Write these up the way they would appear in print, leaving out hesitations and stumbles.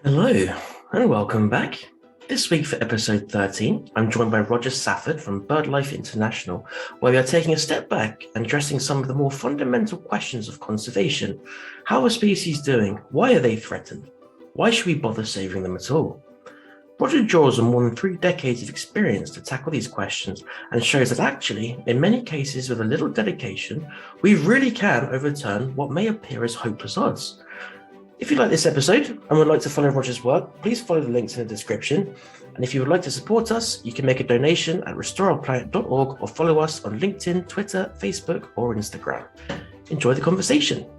Hello, and welcome back. This week for episode 13, I'm joined by Roger Safford from BirdLife International, where we are taking a step back and addressing some of the more fundamental questions of conservation. How are species doing? Why are they threatened? Why should we bother saving them at all? Roger draws on more than 3 decades of experience to tackle these questions and shows that actually, in many cases with a little dedication, we really can overturn what may appear as hopeless odds. If you like this episode and would like to follow Roger's work, please follow the links in the description. And if you would like to support us, you can make a donation at restoreourplanet.org or follow us on LinkedIn, Twitter, Facebook, or Instagram. Enjoy the conversation.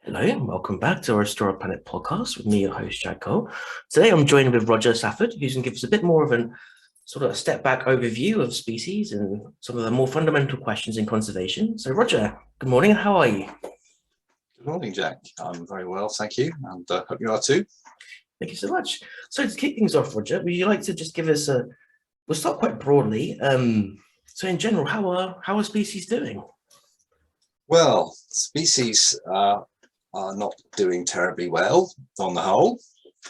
Hello, and welcome back to our Restore Our Planet podcast with me, your host, Jack Cole. Today I'm joined with Roger Safford, who's going to give us a bit more of an sort of a step back overview of species and some of the more fundamental questions in conservation. So Roger, good morning, how are you? Good morning, Jack. I'm very well, thank you, and hope you are too. Thank you so much. So to kick things off, Roger, would you like to just give us we'll start quite broadly. So in general, how are species doing? Well, species are not doing terribly well on the whole.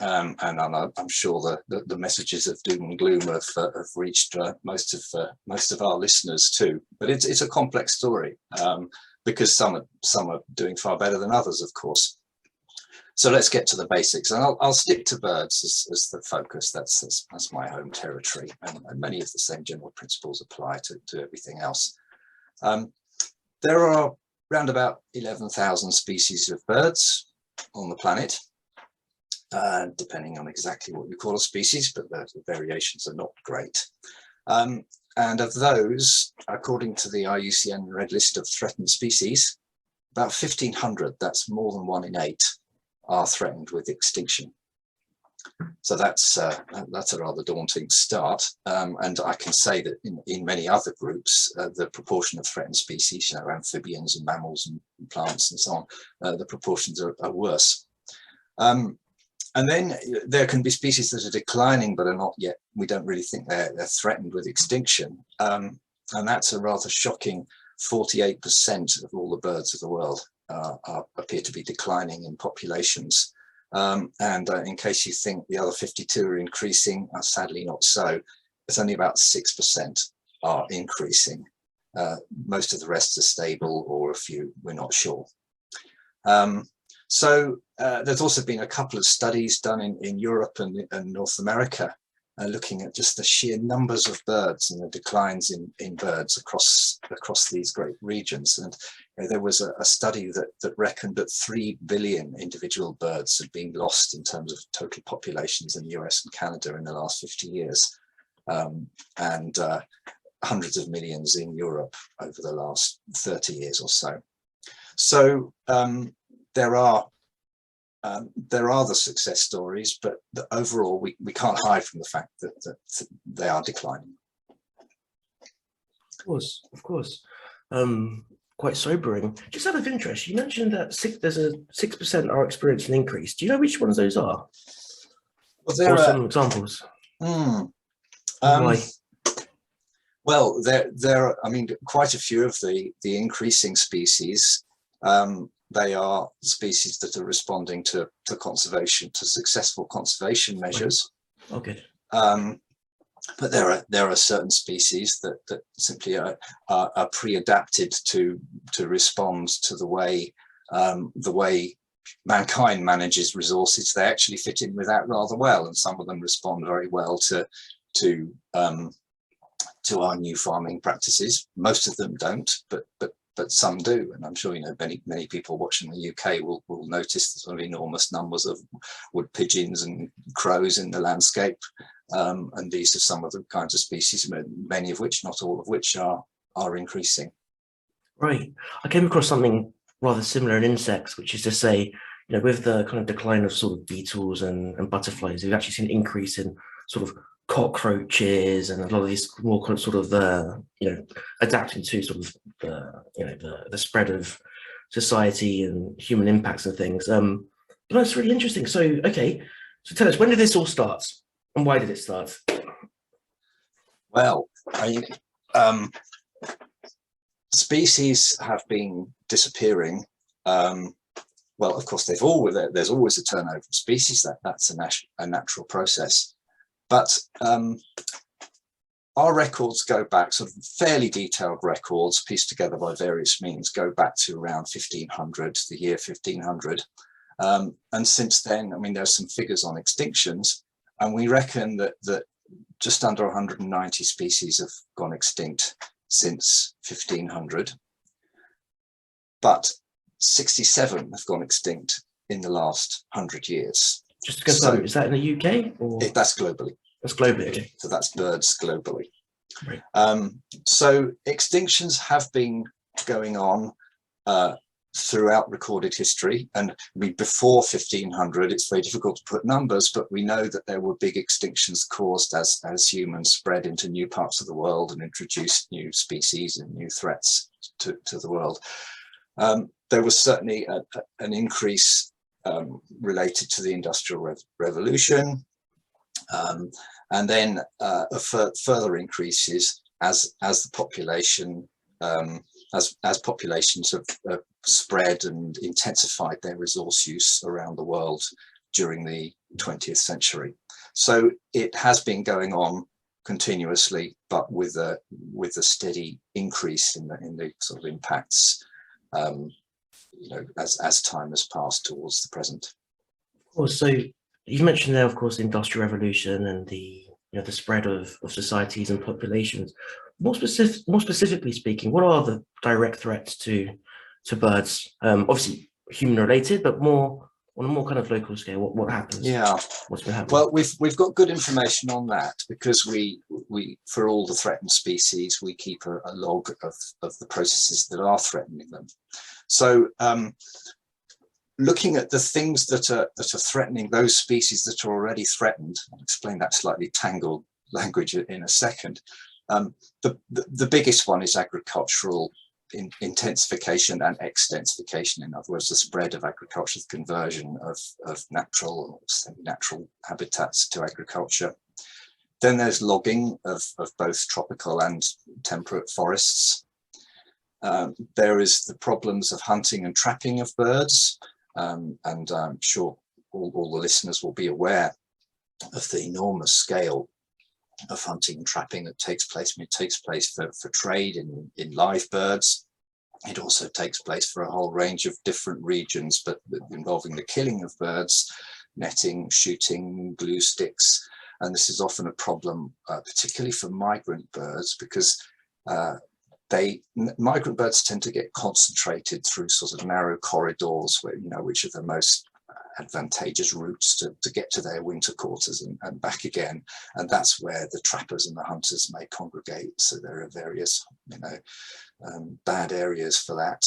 And I'm sure the messages of doom and gloom have reached most of our listeners too. But it's a complex story because some are doing far better than others, of course. So let's get to the basics, and I'll stick to birds as the focus. That's my home territory, and many of the same general principles apply to everything else. There are around about 11,000 species of birds on the planet. Depending on exactly what you call a species, but the variations are not great. And of those, according to the IUCN Red List of Threatened Species, about 1,500, that's more than 1 in 8, are threatened with extinction. So that's a rather daunting start. And I can say that in many other groups, the proportion of threatened species, amphibians and mammals and plants and so on, the proportions are worse. And then there can be species that are declining but are not yet, we don't really think they're threatened with extinction. And that's a rather shocking 48% of all the birds of the world appear to be declining in populations. And in case you think the other 52 are increasing, sadly not so. It's only about 6% are increasing. Most of the rest are stable, or a few, we're not sure. So there's also been a couple of studies done in Europe and North America looking at just the sheer numbers of birds and the declines in birds across these great regions. And there was a study that reckoned that 3 billion individual birds had been lost in terms of total populations in the US and Canada in the last 50 years, and hundreds of millions in Europe over the last 30 years or so. So there are the success stories, but overall we can't hide from the fact that they are declining. Of course. Quite sobering. Just out of interest, you mentioned that there's a 6% are experiencing an increase. Do you know which ones those are? Well, there or are some examples. Well, there are, I mean, quite a few of the increasing species. They are species that are responding to conservation, to successful conservation measures. Okay. But there are certain species that simply are pre-adapted to respond to the way mankind manages resources. They actually fit in with that rather well, and some of them respond very well to our new farming practices. Most of them don't, but some do, and I'm sure many people watching the UK will notice the sort of enormous numbers of wood pigeons and crows in the landscape, and these are some of the kinds of species, many of which, not all of which, are increasing. Right. I came across something rather similar in insects, which is to say, with the kind of decline of sort of beetles and butterflies, we've actually seen an increase in sort of cockroaches and a lot of these more kind of sort of adapting to sort of the spread of society and human impacts and things. But that's really interesting. So okay, so tell us, when did this all start and why did it start? Well, species have been disappearing. Well, of course, there's always a turnover of species. That's a natural process. But our records go back, sort of fairly detailed records pieced together by various means, go back to around 1500, the year 1500. And since then, I mean, there's some figures on extinctions, and we reckon that just under 190 species have gone extinct since 1500. But 67 have gone extinct in the last 100 years. Just to confirm, is that in the UK? Or? That's globally. That's globally, okay. So that's birds globally. Right. So extinctions have been going on throughout recorded history. And I mean, before 1500, it's very difficult to put numbers, but we know that there were big extinctions caused as humans spread into new parts of the world and introduced new species and new threats to the world. There was certainly an increase related to the Industrial Revolution, and then further increases as the population, as populations have spread and intensified their resource use around the world during the 20th century. So it has been going on continuously, but with a steady increase in the sort of impacts. As time has passed towards the present. Of course. So you've mentioned there, of course, the Industrial Revolution and the spread of societies and populations. More specifically speaking, what are the direct threats to birds? Obviously human related, but more on a more kind of local scale. What happens? Yeah. What's been happening? Well, we've got good information on that because we for all the threatened species we keep a log of the processes that are threatening them. So looking at the things that are threatening those species that are already threatened, I'll explain that slightly tangled language in a second. The biggest one is agricultural intensification and extensification. In other words, the spread of agriculture, the conversion of natural or semi-natural habitats to agriculture. Then there's logging of both tropical and temperate forests. There is the problems of hunting and trapping of birds, and I'm sure all the listeners will be aware of the enormous scale of hunting and trapping that takes place. I mean, it takes place for trade in live birds. It also takes place for a whole range of different regions, but involving the killing of birds, netting, shooting, glue sticks. And this is often a problem, particularly for migrant birds, because migrant birds tend to get concentrated through sort of narrow corridors where, which are the most advantageous routes to get to their winter quarters and back again. And that's where the trappers and the hunters may congregate. So there are various, bad areas for that.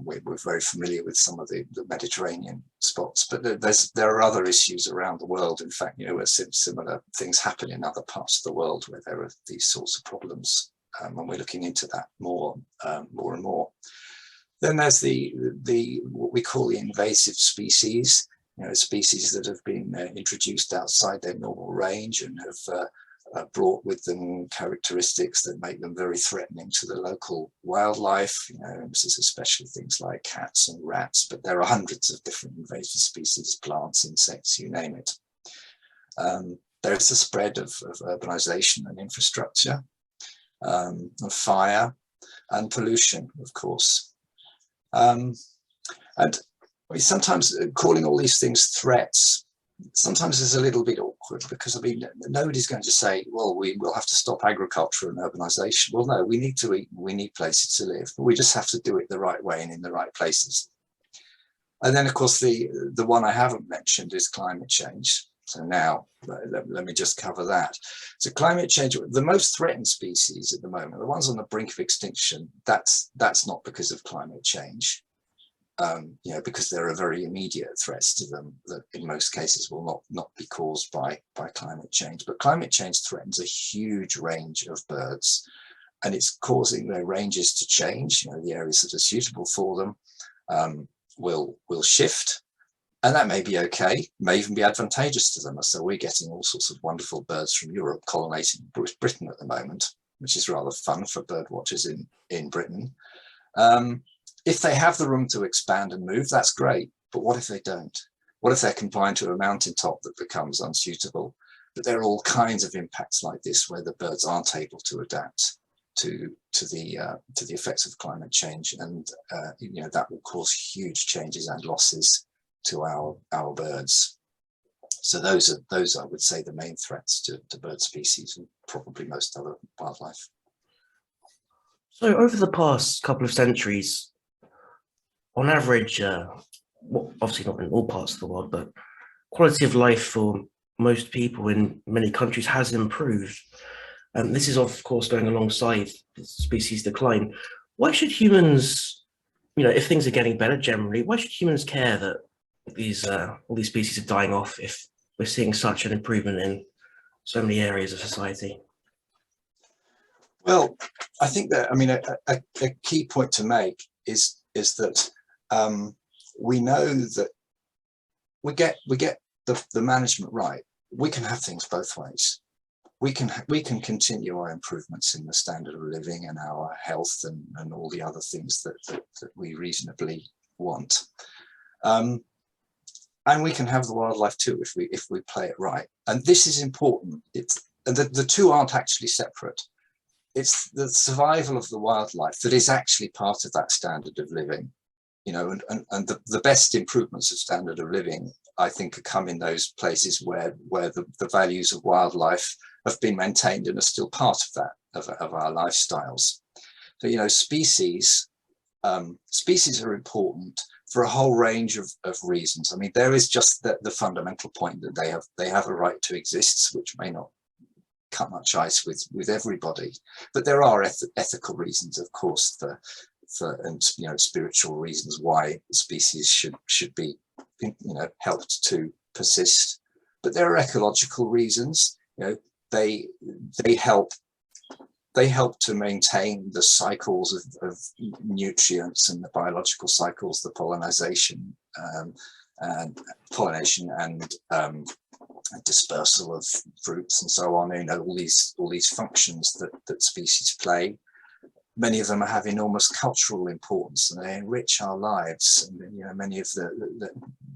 We're very familiar with some of the Mediterranean spots, but there are other issues around the world. In fact, where similar things happen in other parts of the world where there are these sorts of problems. And we're looking into that more and more. Then there's the what we call the invasive species, species that have been introduced outside their normal range and have brought with them characteristics that make them very threatening to the local wildlife. This is especially things like cats and rats, but there are hundreds of different invasive species, plants, insects, you name it. There's the spread of urbanization and infrastructure, of fire and pollution, of course. And sometimes calling all these things threats, sometimes is a little bit awkward because, nobody's going to say, well, we will have to stop agriculture and urbanization. Well, no, we need to eat, we need places to live, but we just have to do it the right way and in the right places. And then, of course, the one I haven't mentioned is climate change. So now let me just cover that. So climate change, the most threatened species at the moment, the ones on the brink of extinction, that's not because of climate change, because there are very immediate threats to them that in most cases will not be caused by climate change. But climate change threatens a huge range of birds, and it's causing their ranges to change. The areas that are suitable for them will shift. And that may be okay, may even be advantageous to them. So we're getting all sorts of wonderful birds from Europe colonizing Britain at the moment, which is rather fun for bird watchers in Britain. If they have the room to expand and move, that's great. But what if they don't? What if they're confined to a mountaintop that becomes unsuitable? But there are all kinds of impacts like this where the birds aren't able to adapt to the effects of climate change, and that will cause huge changes and losses to our birds. So those are, I would say, the main threats to bird species and probably most other wildlife. So over the past couple of centuries, on average, well, obviously not in all parts of the world, but quality of life for most people in many countries has improved. And this is, of course, going alongside species decline. Why should humans, if things are getting better generally, why should humans care that all these species are dying off if we're seeing such an improvement in so many areas of society? Well, I think that, a key point to make is that we know that we get the management right. We can have things both ways. We can continue our improvements in the standard of living and our health and all the other things that we reasonably want. And we can have the wildlife too if we play it right. And this is important. The two aren't actually separate. It's the survival of the wildlife that is actually part of that standard of living, and the best improvements of standard of living, I think, come in those places where the values of wildlife have been maintained and are still part of that, of our lifestyles. So, species are important for a whole range of reasons. There is just the fundamental point that they have a right to exist, which may not cut much ice with everybody, but there are ethical reasons, of course, and spiritual reasons why species should be helped to persist. But there are ecological reasons. They help to maintain the cycles of nutrients and the biological cycles, the pollination and dispersal of fruits and so on. All these functions that species play. Many of them have enormous cultural importance, and they enrich our lives. And many of the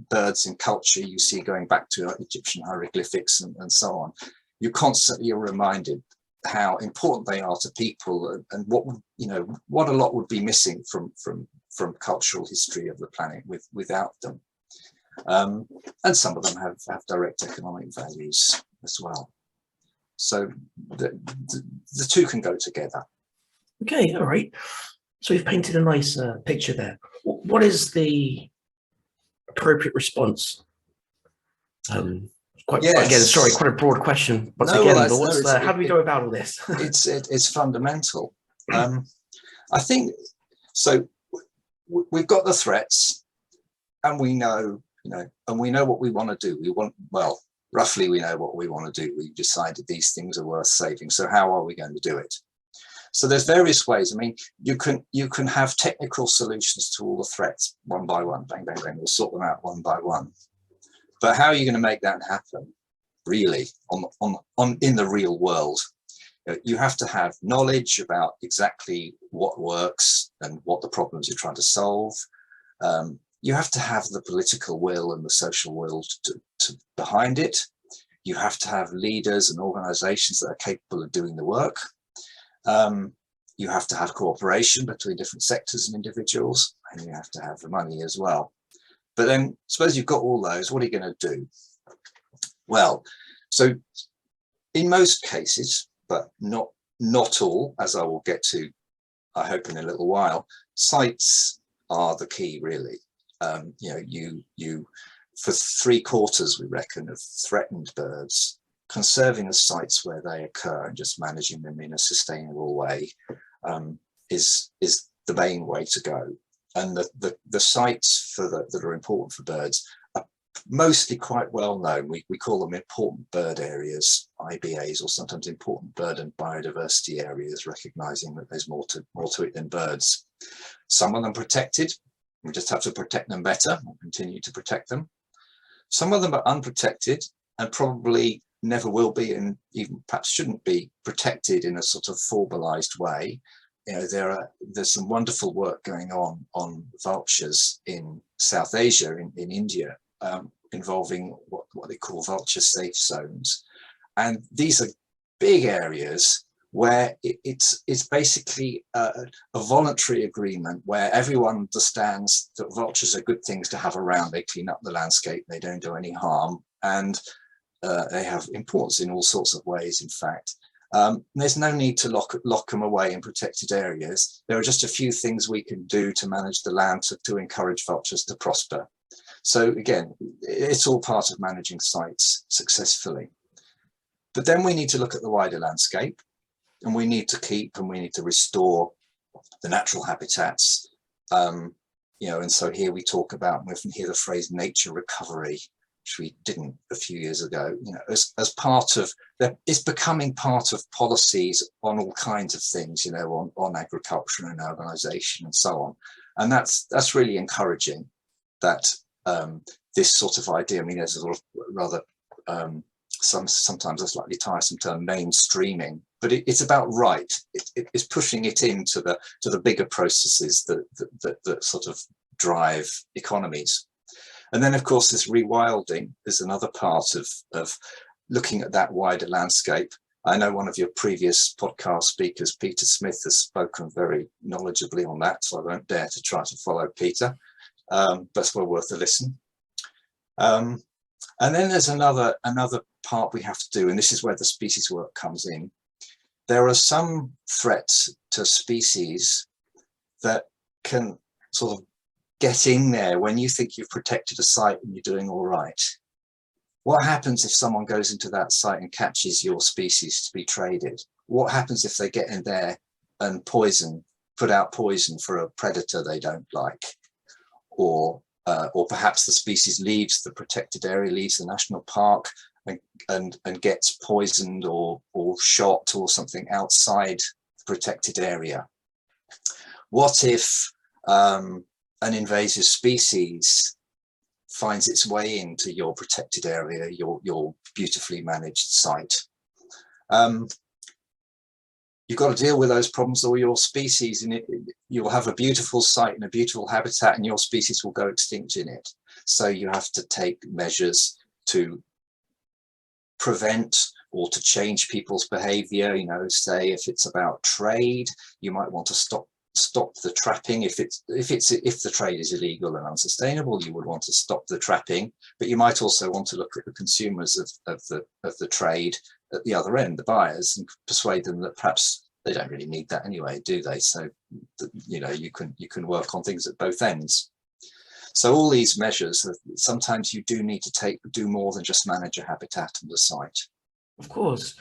birds in culture you see going back to Egyptian hieroglyphics and so on. You constantly are reminded how important they are to people, and what a lot would be missing from cultural history of the planet without them. And some of them have direct economic values as well. So the two can go together. Okay, all right. So we've painted a nice picture there. What is the appropriate response? Quite a broad question once again. But how do we go about all this? It's fundamental. I think so. We've got the threats, and we know, and we know what we want to do. Roughly we know what we want to do. We've decided these things are worth saving. So how are we going to do it? So there's various ways. You can have technical solutions to all the threats one by one. Bang, bang, bang. We'll sort them out one by one. But how are you going to make that happen, really, in the real world? You have to have knowledge about exactly what works and what the problems you're trying to solve. You have to have the political will and the social will to behind it. You have to have leaders and organizations that are capable of doing the work. You have to have cooperation between different sectors and individuals, and you have to have the money as well. But then suppose you've got all those, what are you going to do? Well, so in most cases, but not all, as I will get to, I hope, in a little while, sites are the key, really. You for 3/4, we reckon, of threatened birds, conserving the sites where they occur and just managing them in a sustainable way is the main way to go. And the sites that are important for birds are mostly quite well known. We call them important bird areas, IBAs, or sometimes important bird and biodiversity areas, recognizing that there's more to it than birds. Some of them protected. We just have to protect them better and continue to protect them. Some of them are unprotected and probably never will be, and even perhaps shouldn't be protected in a sort of formalized way, there's some wonderful work going on vultures in South Asia, in India, involving what they call vulture safe zones. And these are big areas where it's basically a voluntary agreement where everyone understands that vultures are good things to have around. They clean up the landscape, they don't do any harm, and they have importance in all sorts of ways, in fact. There's no need to lock them away in protected areas. There are just a few things we can do to manage the land to encourage vultures to prosper. So again, it's all part of managing sites successfully. But then we need to look at the wider landscape, and we need to keep and we need to restore the natural habitats. And so here we talk about, we often hear the phrase nature recovery, which we didn't a few years ago, as part of, it's becoming part of policies on all kinds of things, on agriculture and urbanization and so on. And that's really encouraging that this sort of idea, there's a sort of rather, sometimes a slightly tiresome term, mainstreaming, but it's about right. It's pushing it into the bigger processes that sort of drive economies. And then, of course, this rewilding is another part of looking at that wider landscape. I know one of your previous podcast speakers, Peter Smith, has spoken very knowledgeably on that, so I won't dare to try to follow Peter, but it's well worth a listen. And then there's another part we have to do, and this is where the species work comes in. There are some threats to species that can sort of get in there when you think you've protected a site and you're doing all right. What happens if someone goes into that site and catches your species to be traded? What happens if they get in there and put out poison for a predator they don't like? Or perhaps the species leaves the protected area, leaves the national park and gets poisoned or shot or something outside the protected area. What if an invasive species finds its way into your protected area, your beautifully managed site? You've got to deal with those problems, or your species, and you'll have a beautiful site and a beautiful habitat, and your species will go extinct in it. So you have to take measures to prevent or to change people's behavior. Say if it's about trade, you might want to stop the trapping. If the trade is illegal and unsustainable, you would want to stop the trapping. But you might also want to look at the consumers of the trade at the other end, the buyers, and persuade them that perhaps they don't really need that anyway, do they? So you can work on things at both ends. So all these measures, sometimes you do need to do more than just manage a habitat and a site. Of course.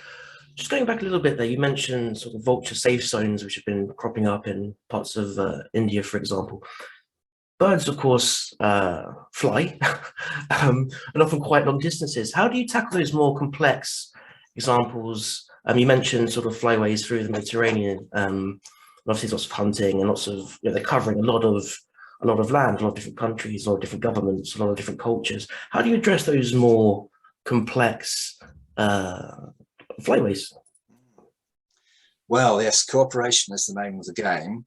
Just going back a little bit there, you mentioned sort of vulture safe zones, which have been cropping up in parts of India, for example. Birds, of course, fly, and often quite long distances. How do you tackle those more complex examples? You mentioned sort of flyways through the Mediterranean. Obviously, lots of hunting and lots of, they're covering a lot of land, a lot of different countries, a lot of different governments, a lot of different cultures. How do you address those more complex flyways? Well, yes, cooperation is the name of the game,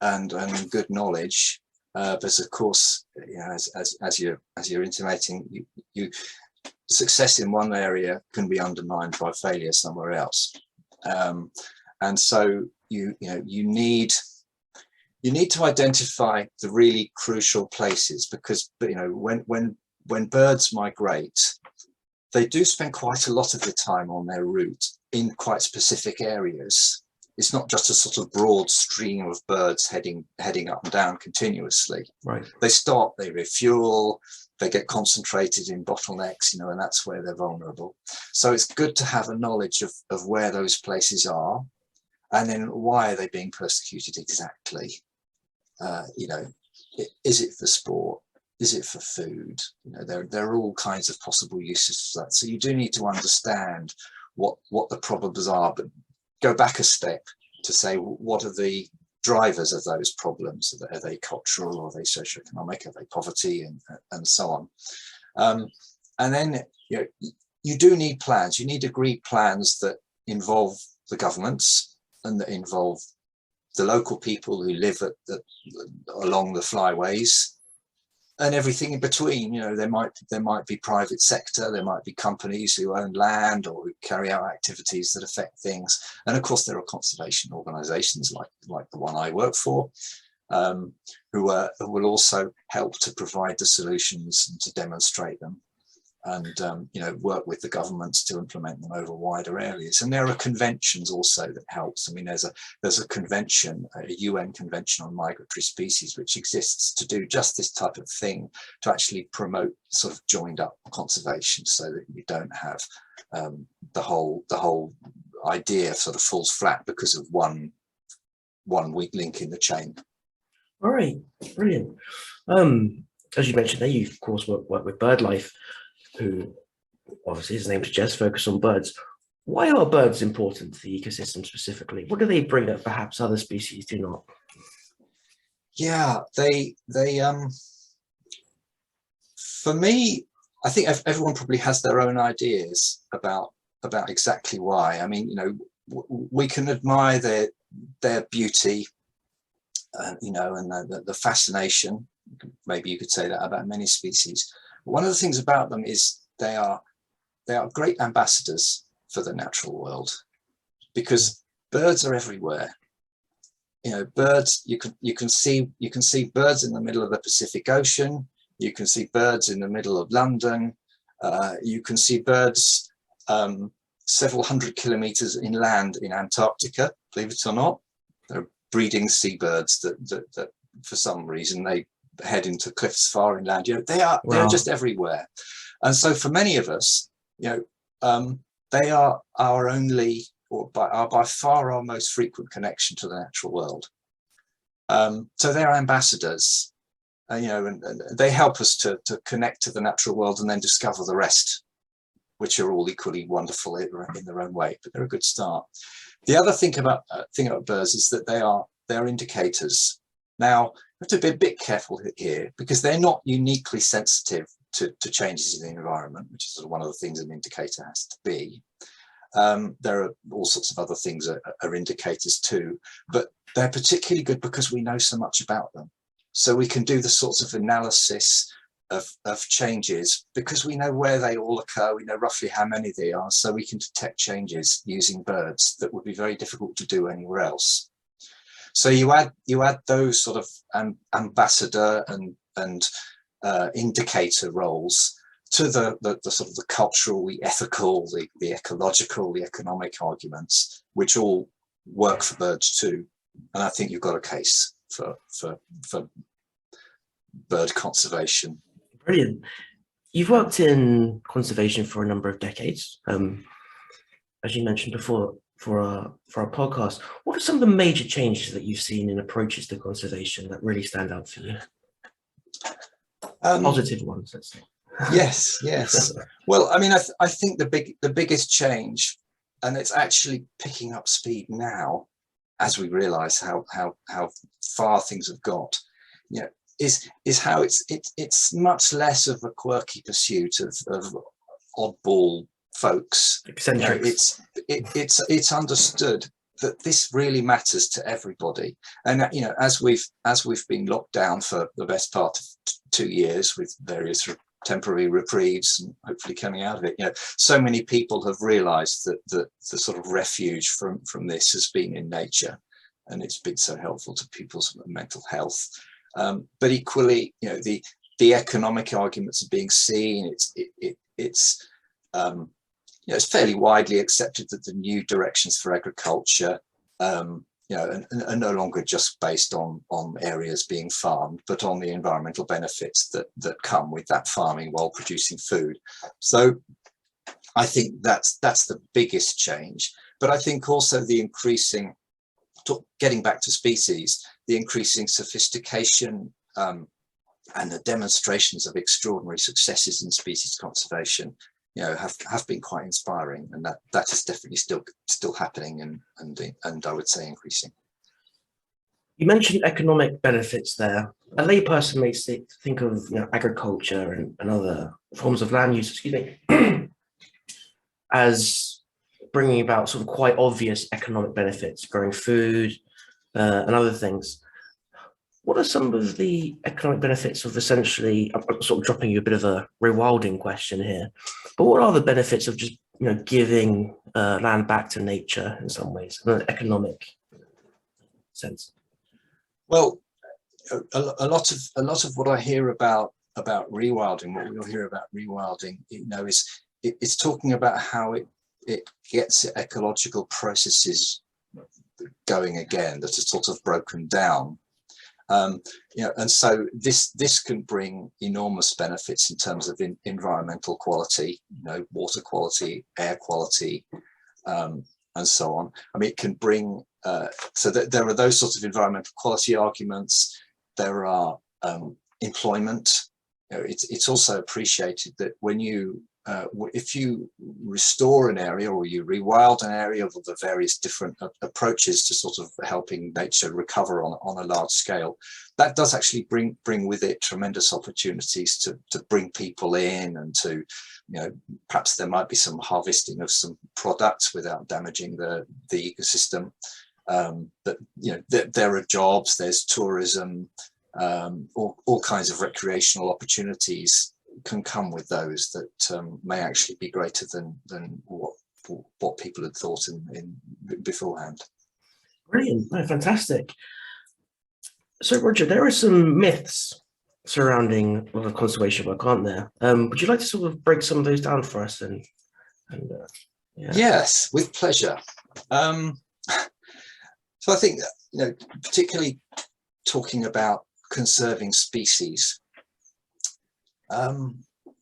and good knowledge. But of course, as you're intimating, you success in one area can be undermined by failure somewhere else, and so you need to identify the really crucial places, because when birds migrate, they do spend quite a lot of the time on their route in quite specific areas. It's not just a sort of broad stream of birds heading up and down continuously. Right. They stop, they refuel, they get concentrated in bottlenecks, and that's where they're vulnerable. So it's good to have a knowledge of where those places are, and then why are they being persecuted exactly? Is it for sport? Is it for food? There are all kinds of possible uses for that. So you do need to understand what the problems are, but go back a step to say, what are the drivers of those problems? Are they cultural, or are they socioeconomic? Are they poverty, and so on? And then you do need plans. You need agreed plans that involve the governments and that involve local people who live along the flyways, and everything in between. There might be private sector, there might be companies who own land or who carry out activities that affect things, and of course there are conservation organisations like the one I work for, who will also help to provide the solutions and to demonstrate them, and work with the governments to implement them over wider areas. And there are conventions also that helps. I mean, there's a convention, a UN convention on migratory species, which exists to do just this type of thing, to actually promote sort of joined up conservation, so that you don't have the whole idea sort of falls flat because of one weak link in the chain. All right, brilliant. As you mentioned there, you of course work with BirdLife, who obviously his name suggests focus on birds. Why are birds important to the ecosystem specifically? What do they bring that perhaps other species do not? Yeah, they for me, I think everyone probably has their own ideas about exactly why. I mean, we can admire their beauty, and the fascination. Maybe you could say that about many species. But one of the things about them is they are great ambassadors for the natural world, because birds are everywhere. Birds, you can see birds in the middle of the Pacific Ocean. You can see birds in the middle of London. You can see birds several hundred kilometers inland in Antarctica, believe it or not. There are breeding seabirds that for some reason they head into cliffs far inland. They are just everywhere. And so for many of us, they are our only, or by far our most frequent connection to the natural world. So they're ambassadors, and they help us to connect to the natural world and then discover the rest, which are all equally wonderful in their own way, but they're a good start. The other thing about birds is that they are indicators. Now, we have to be a bit careful here, because they're not uniquely sensitive to changes in the environment, which is sort of one of the things an indicator has to be. There are all sorts of other things are indicators too, but they're particularly good because we know so much about them. So we can do the sorts of analysis of changes because we know where they all occur, we know roughly how many they are, so we can detect changes using birds that would be very difficult to do anywhere else. So you add those sort of ambassador and indicator roles to the sort of the cultural, the ethical, the ecological, the economic arguments, which all work for birds too. And I think you've got a case for bird conservation. Brilliant. You've worked in conservation for a number of decades. As you mentioned before, for our podcast, what are some of the major changes that you've seen in approaches to conservation that really stand out for you? Positive ones, let's say. Yes. Well, I mean, I think the biggest change, and it's actually picking up speed now, as we realise how far things have got, is how it's much less of a quirky pursuit of oddball folks. Excentrics. It's understood that this really matters to everybody, and as we've been locked down for the best part of 2 years with various temporary reprieves and hopefully coming out of it, so many people have realized that the sort of refuge from this has been in nature, and it's been so helpful to people's mental health. But equally, the economic arguments are being seen. It's fairly widely accepted that the new directions for agriculture are no longer just based on areas being farmed, but on the environmental benefits that come with that farming while producing food. So I think that's the biggest change. But I think also the increasing, getting back to species, the increasing sophistication and the demonstrations of extraordinary successes in species conservation, have been quite inspiring, and that is definitely still happening and I would say increasing. You mentioned economic benefits there. A layperson may think of agriculture and other forms of land use, as bringing about sort of quite obvious economic benefits, growing food, and other things. What are some of the economic benefits of essentially, I'm sort of dropping you a bit of a rewilding question here, but what are the benefits of just, giving land back to nature in some ways, in an economic sense? Well, a lot of what I hear about rewilding, what we'll hear about rewilding, is it's talking about how it gets ecological processes going again that are sort of broken down. And so this can bring enormous benefits in terms of environmental quality, water quality, air quality, and so on. I mean, it can bring so that there are those sorts of environmental quality arguments. There are employment. It's also appreciated that when you if you restore an area or you rewild an area with the various different approaches to sort of helping nature recover on a large scale, that does actually bring with it tremendous opportunities to bring people in, and to, perhaps there might be some harvesting of some products without damaging the ecosystem. But there are jobs, there's tourism, all kinds of recreational opportunities can come with those that may actually be greater than what people had thought in beforehand. Brilliant. No, fantastic. So, Roger, there are some myths surrounding conservation work, aren't there? Would you like to sort of break some of those down for us? Yeah. Yes, with pleasure. So I think, particularly talking about conserving species,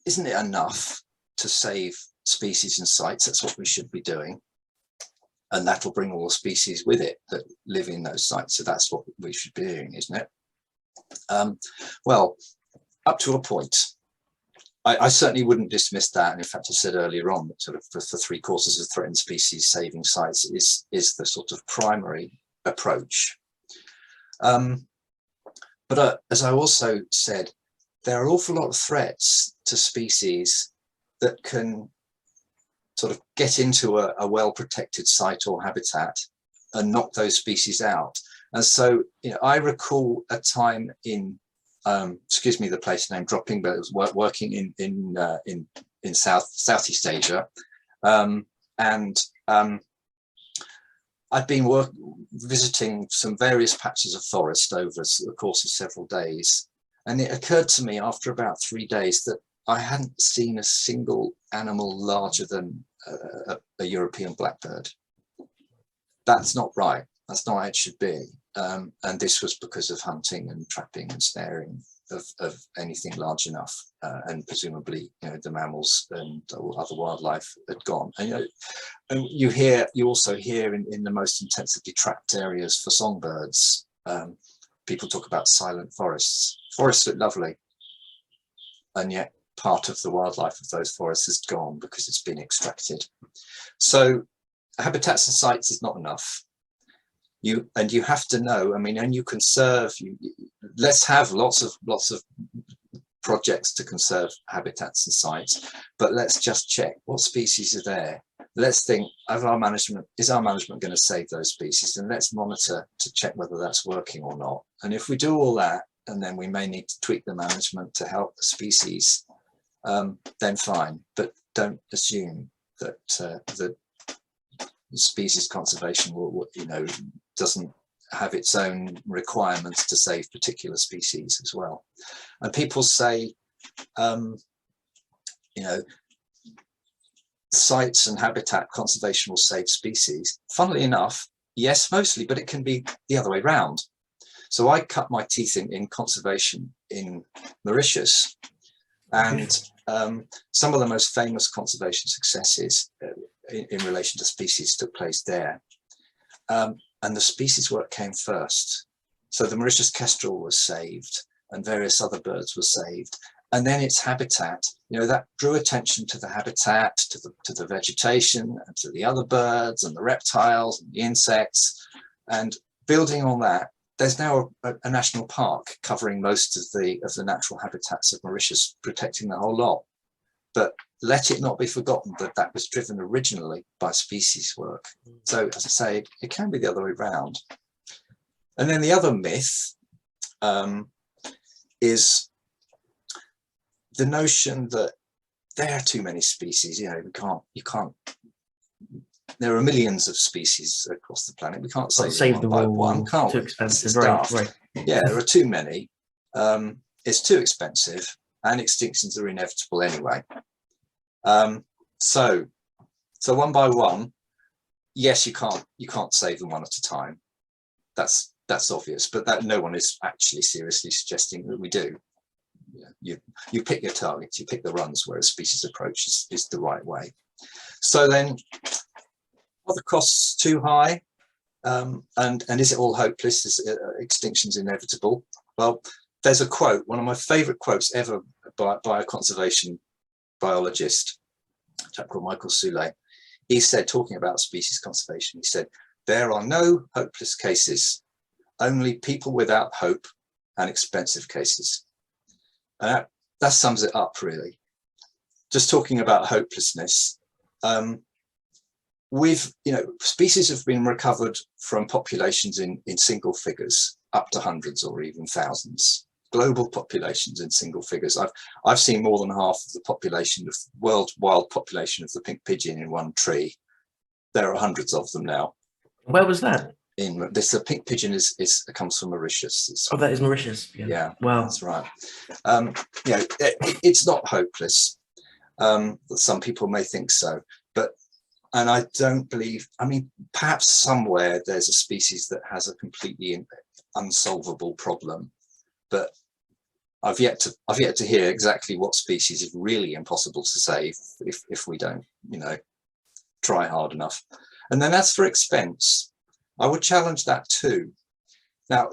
isn't it enough to save species and sites? That's what we should be doing. And that'll bring all the species with it that live in those sites. So that's what we should be doing, isn't it? Well, up to a point. I certainly wouldn't dismiss that. And in fact, I said earlier on that sort of for 3/4 of threatened species, saving sites is the sort of primary approach. But as I also said, there are an awful lot of threats to species that can sort of get into a well-protected site or habitat and knock those species out. And so, I recall a time in, excuse me, the place name dropping, but it was working in Southeast Asia, and I'd been visiting some various patches of forest over the course of several days, and it occurred to me after about 3 days that I hadn't seen a single animal larger than a European blackbird. That's not right. That's not how it should be. And this was because of hunting and trapping and snaring of anything large enough, and presumably, the mammals and other wildlife had gone. And you also hear in the most intensively trapped areas for songbirds, people talk about silent forests. Forests look lovely, and yet part of the wildlife of those forests is gone because it's been extracted. So habitats and sites is not enough. You have to know, and you conserve, let's have lots of projects to conserve habitats and sites, but let's just check what species are there. Let's think, is our management going to save those species? And let's monitor to check whether that's working or not. And if we do all that, and then we may need to tweak the management to help the species, then fine, but don't assume that the species conservation will, doesn't have its own requirements to save particular species as well. And people say, sites and habitat conservation will save species. Funnily enough, yes, mostly, but it can be the other way around. So I cut my teeth in conservation in Mauritius, and some of the most famous conservation successes in relation to species took place there. And the species work came first. So the Mauritius kestrel was saved, and various other birds were saved. And then its habitat, that drew attention to the habitat, to the vegetation, and to the other birds and the reptiles and the insects. And building on that, there's now a national park covering most of the natural habitats of Mauritius, protecting the whole lot. But let it not be forgotten that that was driven originally by species work. So, as I say, it can be the other way around. And then the other myth is the notion that there are too many species. You can't. There are millions of species across the planet. We can't save them one by one, can't too we? expensive, It's right? daft. Right. Yeah, there are too many. It's too expensive, and extinctions are inevitable anyway. So one by one, yes, you can't save them one at a time. That's obvious, but that no one is actually seriously suggesting that we do. You pick your targets, you pick the runs where a species approach is the right way. So then, are the costs too high? And is it all hopeless? Is extinction's inevitable? Well, there's a quote, one of my favorite quotes ever by a conservation biologist, a chap called Michael Soule. He said, talking about species conservation, he said, "There are no hopeless cases, only people without hope and expensive cases." And that sums it up, really. Just talking about hopelessness, species have been recovered from populations in single figures, up to hundreds or even thousands. Global populations in single figures. I've seen more than half of the population of world wild population of the pink pigeon in one tree. There are hundreds of them now. Where was that? The pink pigeon comes from Mauritius. That is Mauritius. Yeah, wow, that's right. It's not hopeless. Some people may think so, and I don't believe. I mean, perhaps somewhere there's a species that has a completely unsolvable problem, but I've yet to hear exactly what species is really impossible to save if we don't, try hard enough. And then as for expense, I would challenge that too. Now,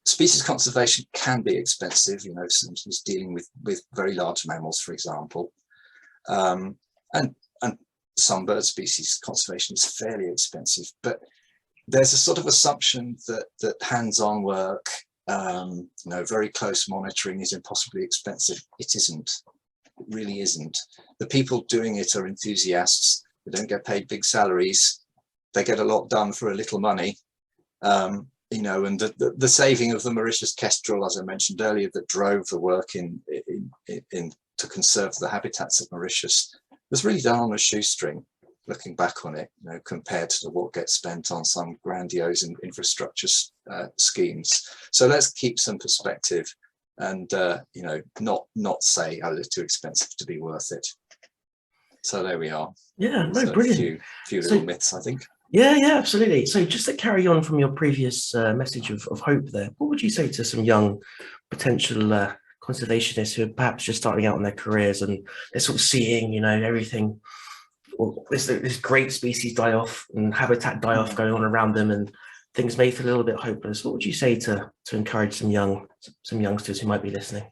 species conservation can be expensive, sometimes dealing with very large mammals, for example, and some bird species conservation is fairly expensive, but there's a sort of assumption that hands-on work, very close monitoring is impossibly expensive. It isn't. It really isn't. The people doing it are enthusiasts. They don't get paid big salaries. They get a lot done for a little money. And the saving of the Mauritius kestrel, as I mentioned earlier, that drove the work in to conserve the habitats of Mauritius, was really done on a shoestring, looking back on it, compared to what gets spent on some grandiose infrastructure schemes. So let's keep some perspective and, not say, oh, it's too expensive to be worth it. So there we are. Yeah, no, so brilliant. A few little myths, I think. Yeah, absolutely. So just to carry on from your previous message of hope there, what would you say to some young potential conservationists who are perhaps just starting out in their careers and they're sort of seeing, everything, this great species die off and habitat die off going on around them, and things may feel a little bit hopeless? What would you say to encourage some youngsters who might be listening?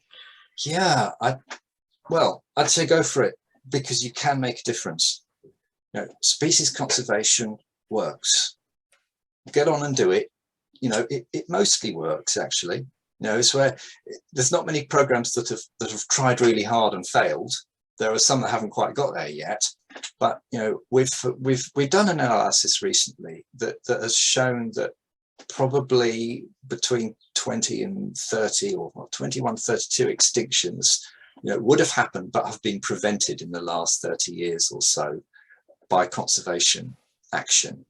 Yeah, I'd say go for it, because you can make a difference. Species conservation works. Get on and do it. It mostly works, actually. It's where there's not many programs that have tried really hard and failed. There are some that haven't quite got there yet, but we've done an analysis recently that has shown that probably between 20 and 30, or 21, 32 extinctions, would have happened but have been prevented in the last 30 years or so by conservation action.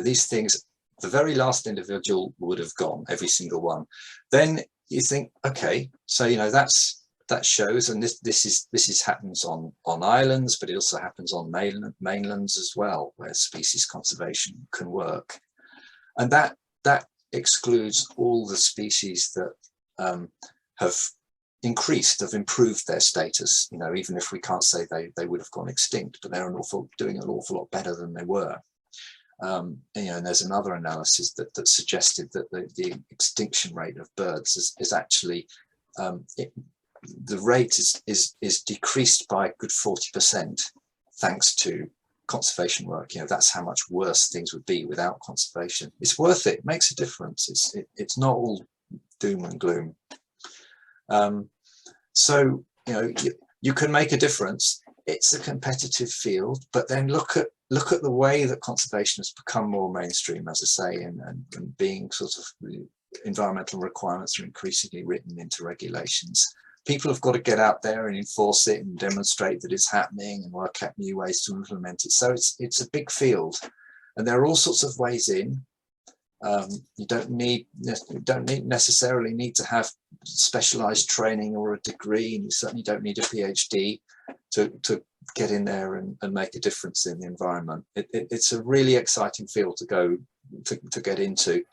These things, the very last individual would have gone, every single one. Then you think, okay, so that shows, and this happens on islands, but it also happens on mainlands as well, where species conservation can work. And that excludes all the species that have improved their status, even if we can't say they would have gone extinct, but they're doing an awful lot better than they were. And there's another analysis that suggested that the extinction rate of birds is actually, the rate is decreased by a good 40% thanks to conservation work. That's how much worse things would be without conservation. It's worth it. It makes a difference. It's not all doom and gloom. So you can make a difference. It's a competitive field, but then look at the way that conservation has become more mainstream, as I say, and being sort of environmental requirements are increasingly written into regulations. People have got to get out there and enforce it and demonstrate that it's happening and work out new ways to implement it. So it's a big field, and there are all sorts of ways in. You don't necessarily need to have specialized training or a degree, and you certainly don't need a PhD to get in there and make a difference in the environment. It's a really exciting field to go to get into.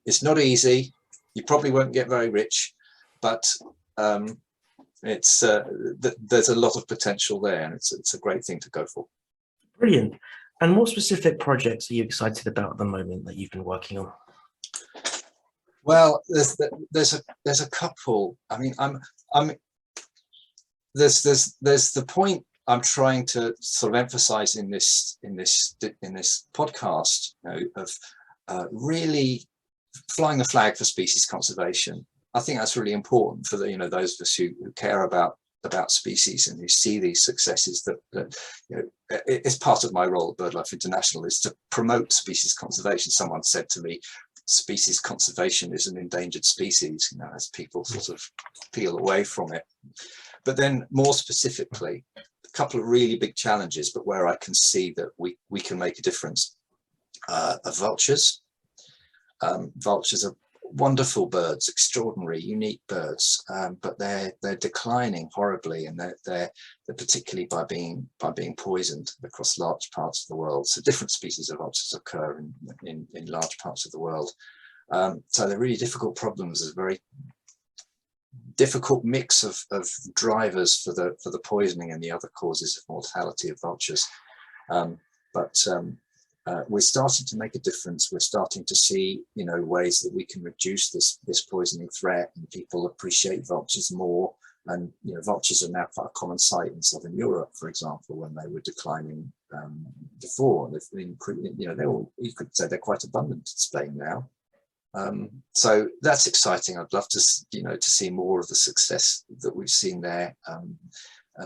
It's not easy. You probably won't get very rich, but there's a lot of potential there, and it's a great thing to go for. Brilliant. And what specific projects are you excited about at the moment that you've been working on? Well, there's a couple. I mean, there's the point I'm trying to sort of emphasize in this podcast, you know, of really flying the flag for species conservation. I think that's really important for the, you know, those of us who care about species and who see these successes. That you know, it's part of my role at BirdLife International is to promote species conservation. Someone said to me, species conservation is an endangered species, you know, as people sort of peel away from it. But then more specifically, a couple of really big challenges, but where I can see that we can make a difference, are vultures. Vultures are wonderful birds, extraordinary, unique birds, but they're declining horribly, and they're particularly by being poisoned across large parts of the world. So different species of vultures occur in large parts of the world. So they're really difficult problems. There's a very difficult mix of drivers for the poisoning and the other causes of mortality of vultures. We're starting to make a difference. We're starting to see, you know, ways that we can reduce this poisoning threat, and people appreciate vultures more. And you know, vultures are now quite a common sight in southern Europe, for example, when they were declining before. They've been, you know, you could say they're quite abundant in Spain now. So that's exciting. I'd love to, you know, to see more of the success that we've seen there.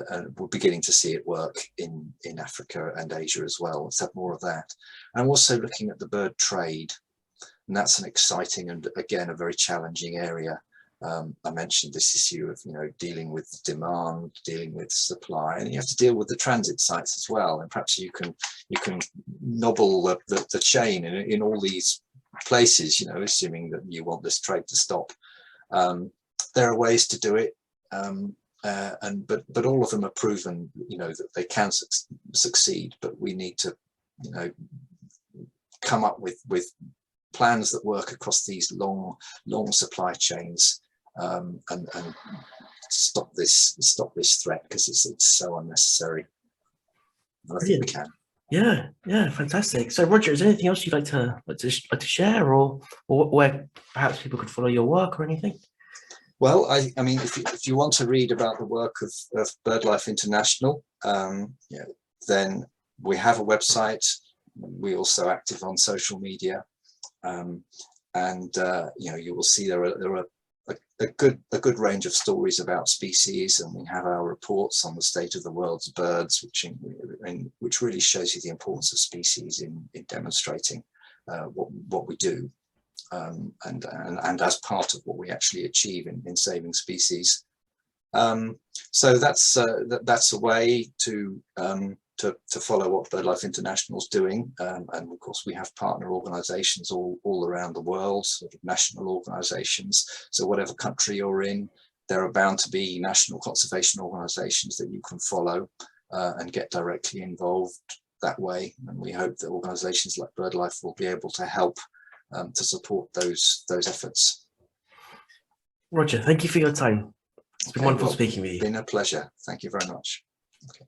And we're beginning to see it work in Africa and Asia as well. Let's have more of that. And I'm also looking at the bird trade, and that's an exciting and again a very challenging area. I mentioned this issue of, you know, dealing with demand, dealing with supply, and you have to deal with the transit sites as well. And perhaps you can nobble the chain in all these places, you know, assuming that you want this trade to stop. There are ways to do it. But all of them are proven, you know, that they can succeed, but we need to, you know, come up with plans that work across these long supply chains, and stop this threat, because it's so unnecessary. And I think we can. Yeah, fantastic. So, Roger, is there anything else you'd like to share, or where perhaps people could follow your work or anything? Well, I mean, if you want to read about the work of BirdLife International, yeah, then we have a website. We're also active on social media, and you know, you will see there are a good range of stories about species, and we have our reports on the state of the world's birds, which really shows you the importance of species in demonstrating what we do. And as part of what we actually achieve in saving species. So that's a way to follow what BirdLife International is doing. And of course, we have partner organizations all around the world, sort of national organizations. So whatever country you're in, there are bound to be national conservation organizations that you can follow and get directly involved that way. And we hope that organizations like BirdLife will be able to help to support those efforts. Roger, thank you for your time. It's been wonderful speaking with you. It's been a pleasure. Thank you very much. Okay.